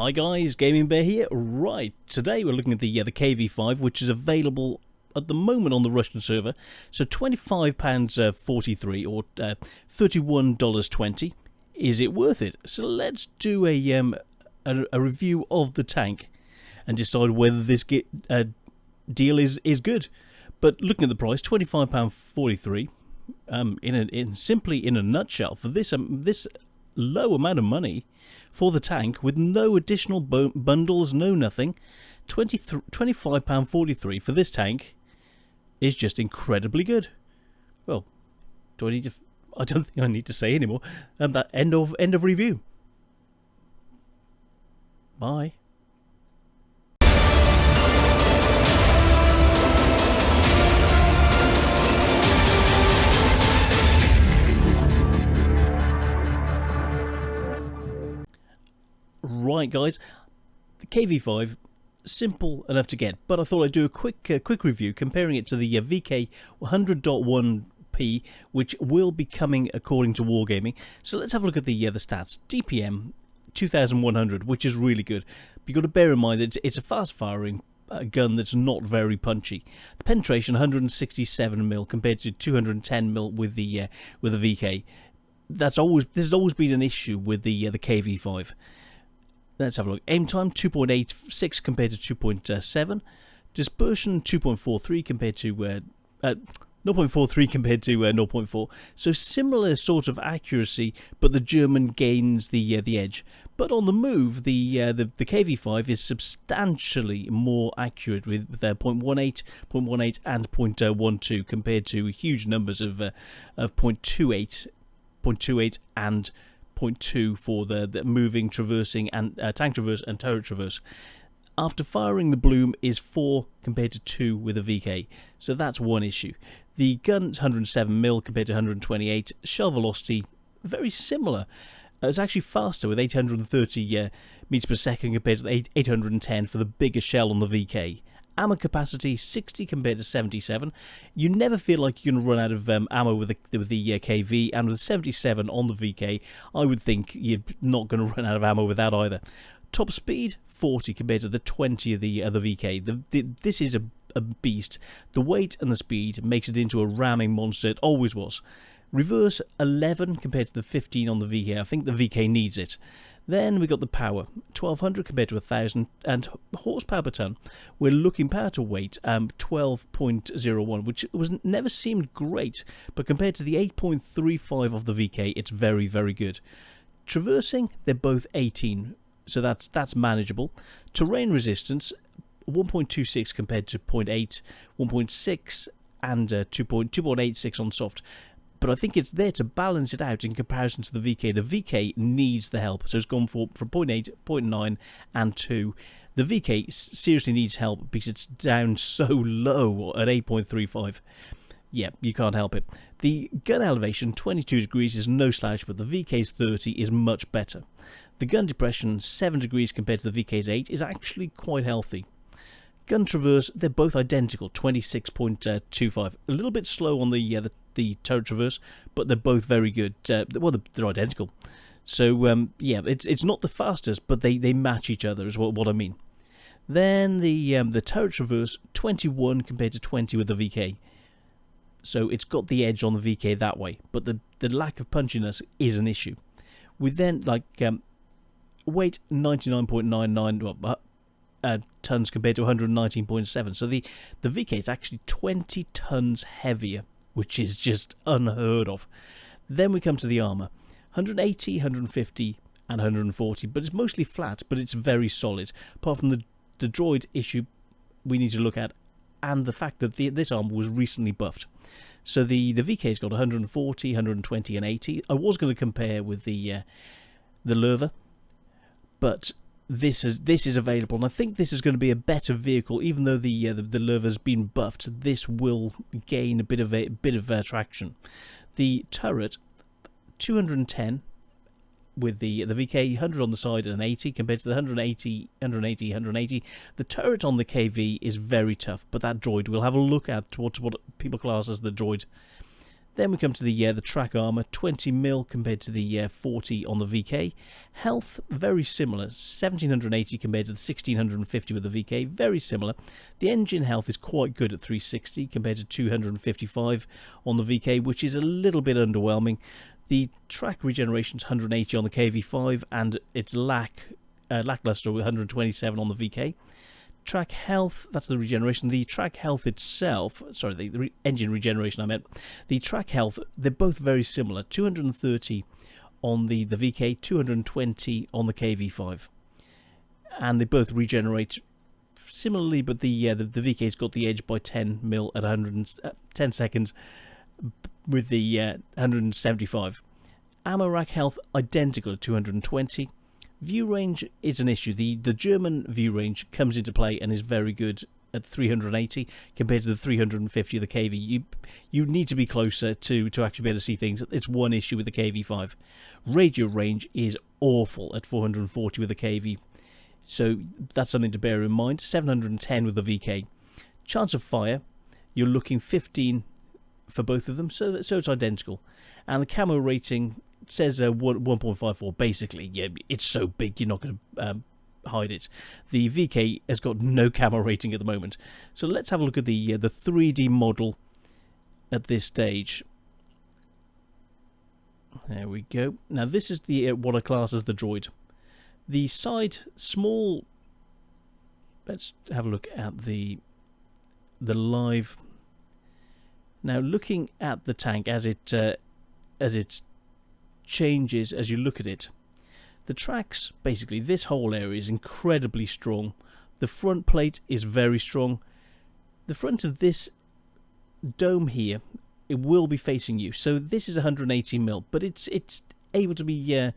Hi guys, Gaming Bear here. Right, today we're looking at the KV-5, which is available at the moment on the Russian server. So £25.43 or $31.20. Is it worth it? So let's do a review of the tank and decide whether this deal is good. But looking at the price, £25.43. Simply in a nutshell, for this low amount of money for the tank with no additional bundles, no nothing, £25.43 for this tank is just incredibly good. Well, do I need to? I don't think I need to say anymore. That end of review. Bye. Right, guys, the KV-5, simple enough to get, but I thought I'd do a quick review comparing it to the VK 100.1p, which will be coming according to Wargaming. So let's have a look at the stats. DPM 2100, which is really good. But you've got to bear in mind that it's a fast-firing gun that's not very punchy. The penetration 167mm compared to 210mm with the VK. This has always been an issue with the KV-5. Let's have a look. Aim time 2.86 compared to 2.7. Dispersion 2.43 compared to 0.43 compared to 0.4. So similar sort of accuracy, but the German gains the edge. But on the move, the KV-5 is substantially more accurate with 0.18, 0.18, and 0.12 compared to huge numbers of 0.28, 0.28, and 0.2 for the moving, traversing, and tank traverse and turret traverse. After firing, the bloom is 4 compared to 2 with a VK, so that's one issue. The gun's 107mm compared to 128. Shell velocity very similar. It's actually faster with 830 meters per second compared to the 810 for the bigger shell on the VK. Ammo capacity 60 compared to 77. You never feel like you're going to run out of ammo with the KV, and with 77 on the VK, I would think you're not going to run out of ammo with that either. Top speed 40 compared to the 20 of the VK. This is a beast. The weight and the speed makes it into a ramming monster. It always was. Reverse 11 compared to the 15 on the VK. I think the VK needs it. Then we got the power, 1200 compared to 1000, and horsepower per ton. We're looking power to weight, 12.01, which never seemed great, but compared to the 8.35 of the VK, it's very, very good. Traversing, they're both 18, so that's manageable. Terrain resistance, 1.26 compared to 0.8, 1.6, and 2.86 on soft. But I think it's there to balance it out in comparison to the VK. The VK needs the help, so it's gone from 0.8, 0.9, and 2. The VK seriously needs help because it's down so low at 8.35. Yeah, you can't help it. The gun elevation, 22 degrees, is no slouch, but the VK's 30 is much better. The gun depression, 7 degrees compared to the VK's 8, is actually quite healthy. Gun traverse, they're both identical, 26.25. A little bit slow on the turret traverse, but they're both very good. Well, they're identical. So, yeah, it's not the fastest, but they match each other is what I mean. Then the turret traverse, 21 compared to 20 with the VK. So it's got the edge on the VK that way, but the lack of punchiness is an issue. We then, weight 99.99, tons compared to 119.7. So the VK is actually 20 tons heavier, which is just unheard of. Then we come to the armor, 180, 150, and 140, but it's mostly flat, but it's very solid. Apart from the droid issue we need to look at, and the fact that this armor was recently buffed. So the VK's got 140, 120, and 80. I was going to compare with the Lerva, but this is available, and I think this is going to be a better vehicle. Even though the Lerva's been buffed, this will gain a bit of traction. The turret, 210 with the VK, 100 on the side and 80 compared to the 180, 180, 180. The turret on the KV is very tough, but that droid we'll have a look at towards what people class as the droid. Then we come to the track armor, 20mm compared to the 40 on the VK. Health, very similar, 1780 compared to the 1650 with the VK, very similar. The engine health is quite good at 360 compared to 255 on the VK, which is a little bit underwhelming. The track regeneration is 180 on the KV-5, and it's lackluster with 127 on the VK. Track health, that's the regeneration. The track health itself, sorry, the engine regeneration I meant. The track health, they're both very similar. 230 on the VK, 220 on the KV-5. And they both regenerate similarly, but the VK's got the edge by 10mm at 110 seconds with the 175. Ammo rack health, identical at 220. View range is an issue. The German view range comes into play and is very good at 380 compared to the 350 of the KV. You need to be closer to actually be able to see things. It's one issue with the KV-5. Radio range is awful at 440 with the KV, so that's something to bear in mind. 710 with the VK. Chance of fire, you're looking 15 for both of them, so it's identical. And the camo rating says 1.54. Basically, yeah, it's so big you're not going to hide it. The VK has got no camo rating at the moment. So let's have a look at the 3D model at this stage. There we go. Now this is the what I class as the droid. The side small. Let's have a look at the live. Now looking at the tank as it changes as you look at it. The tracks, basically this whole area is incredibly strong. The front plate is very strong. The front of this dome here, it will be facing you. So this is 180mm, but it's able to be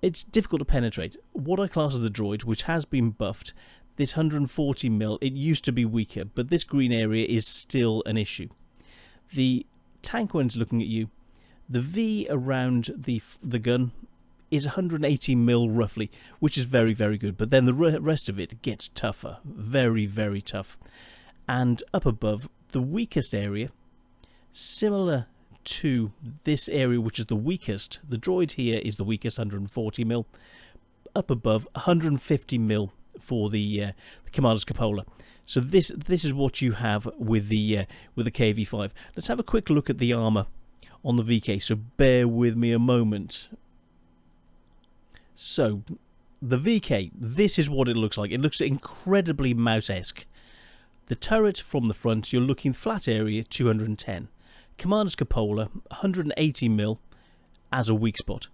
it's difficult to penetrate. What I class as the droid, which has been buffed, this 140mm, it used to be weaker, but this green area is still an issue. The tank, when it's looking at you, the V around the gun is 180mm roughly, which is very, very good. But then the rest of it gets tougher, very, very tough. And up above, the weakest area, similar to this area, which is the weakest. The droid here is the weakest, 140mm. Up above, 150mm for the Commander's Cupola. So this is what you have with the KV-5. Let's have a quick look at the armor on the VK, so bear with me a moment. So the VK, this is what it looks like. It looks incredibly mouse-esque. The turret from the front, you're looking flat area 210. Commander's Cupola 180mm as a weak spot.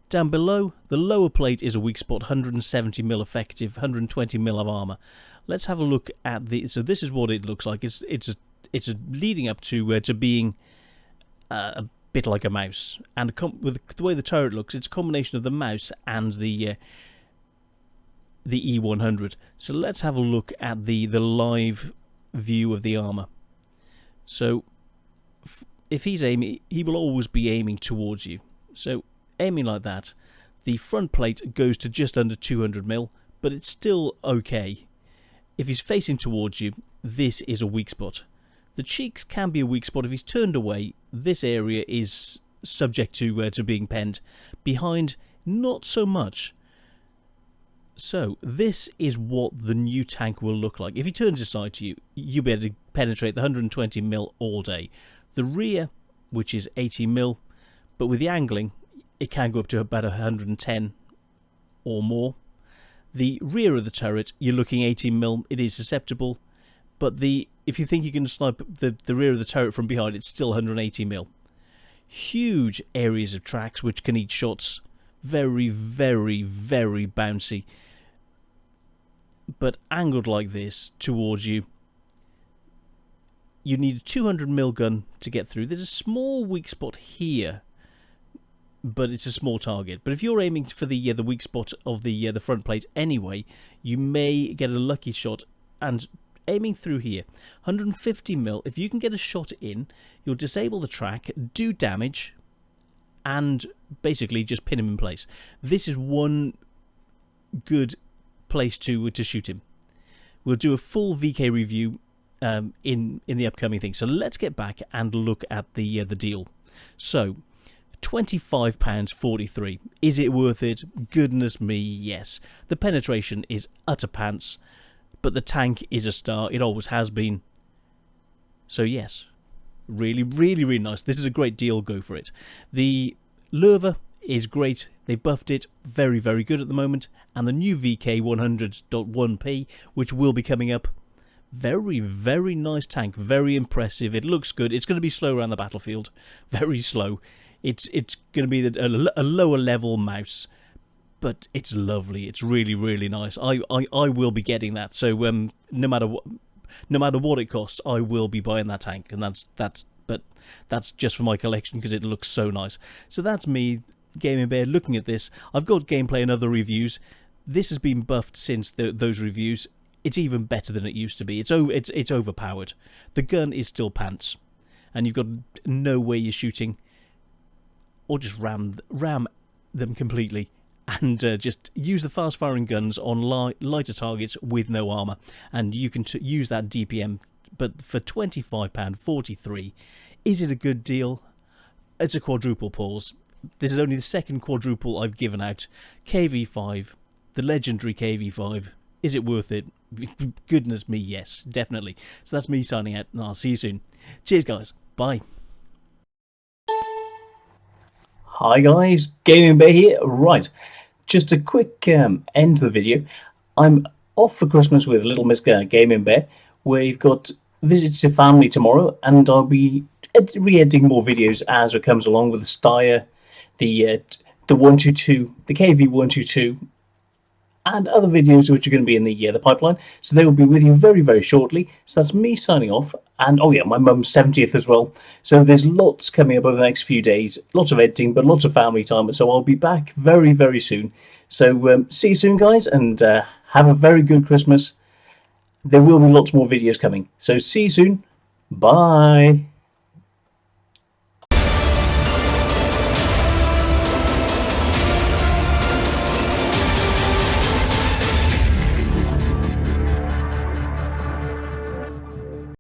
Down below, the lower plate is a weak spot, 170mm effective, 120mm of armor. Let's have a look at the. So this is what it looks like. It's leading up to being a bit like a mouse, and with the way the turret looks, it's a combination of the mouse and the E100. So let's have a look at the live view of the armor. So if he's aiming, he will always be aiming towards you. So aiming like that, the front plate goes to just under 200mm, but it's still okay. If he's facing towards you, this is a weak spot. The cheeks can be a weak spot. If he's turned away, this area is subject to being penned. Behind, not so much. So this is what the new tank will look like. If he turns aside to you, you'll be able to penetrate the 120mm all day. The rear, which is 80mm, but with the angling, it can go up to about 110 or more. The rear of the turret, you're looking 80mm. It is susceptible, but if you think you can snipe the rear of the turret from behind, it's still 180mm. Huge areas of tracks which can eat shots. Very, very, very bouncy. But angled like this towards you, you need a 200mm gun to get through. There's a small weak spot here, but it's a small target. But if you're aiming for the weak spot of the front plate anyway, you may get a lucky shot. And aiming through here, 150mm, if you can get a shot in, you'll disable the track, do damage, and basically just pin him in place. This is one good place to shoot him. We'll do a full VK review in the upcoming thing. So let's get back and look at the deal. So, £25.43. Is it worth it? Goodness me, yes. The penetration is utter pants, but the tank is a star. It always has been. So yes, really, really, really nice. This is a great deal. Go for it. The Lurva is great. They've buffed it. Very, very good at the moment. And the new VK100.1P, which will be coming up. Very, very nice tank. Very impressive. It looks good. It's going to be slow around the battlefield. Very slow. It's going to be a lower level mouse, but it's lovely. It's really, really nice. I will be getting that. So no matter what it costs, I will be buying that tank, and that's just for my collection because it looks so nice. So that's me, Gaming Bear, looking at this. I've got gameplay and other reviews. This has been buffed since those reviews. It's even better than it used to be. It's overpowered. The gun is still pants, and you've got no way you're shooting, or just ram them completely, and just use the fast-firing guns on lighter targets with no armour, and you can use that DPM. But for £25.43, is it a good deal? It's a quadruple pause. This is only the second quadruple I've given out. KV-5, the legendary KV-5. Is it worth it? Goodness me, yes, definitely. So that's me signing out, and I'll see you soon. Cheers, guys. Bye. Hi guys, Gaming Bear here. Right, just a quick end to the video. I'm off for Christmas with Little Miss Gaming Bear. We've got visits to family tomorrow, and I'll be re-editing more videos as it comes along with the Steyr, the 122, the KV-122, and other videos which are going to be in the pipeline. So they will be with you very, very shortly. So that's me signing off. And oh yeah, my mum's 70th as well. So there's lots coming up over the next few days. Lots of editing, but lots of family time. So I'll be back very, very soon. So see you soon, guys, and have a very good Christmas. There will be lots more videos coming. So see you soon. Bye.